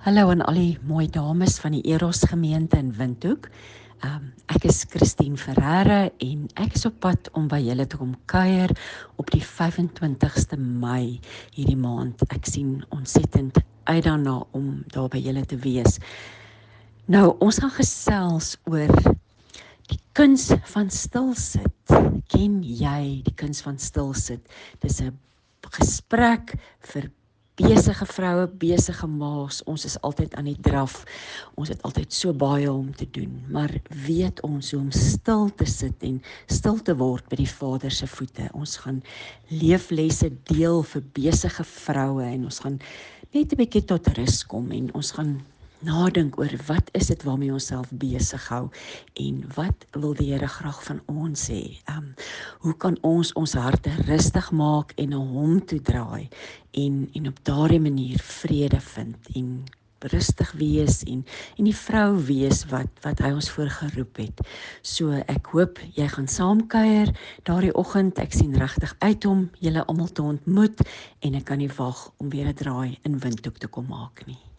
Hallo aan al die mooi dames van die Eros gemeente in Windhoek. Ek is Christine Ferreira en ek is op pad om by julle te kom kuier op die 25ste Mei hierdie maand. Ek sien ontsettend uit daarna om daar by julle te wees. Nou, ons gaan gesels oor die kuns van stilsit. Ken jy die kuns van stilsit? Dis 'n gesprek vir besige vroue, besige ma's. Ons is altyd aan die draf. Ons het altyd so baie om te doen. Maar weet ons hoe om stil te sit en stil te word by die Vader se voete. Ons gaan leeflesse deel vir besige vroue en ons gaan net 'n bietjie tot rus kom en ons gaan nadink oor wat is dit waarmee ons self besig hou en wat wil die Here graag van ons hê. Hoe kan ons harte rustig maak en na hom toe draai en op daardie manier vrede vind en rustig wees en die vrou wees wat hy ons voorgeroep het. So ek hoop jy gaan saamkuier daardie oggend. Ek sien regtig uit om julle almal te ontmoet en ek kan nie wag om weer 'n draai in Windhoek te kom maak nie.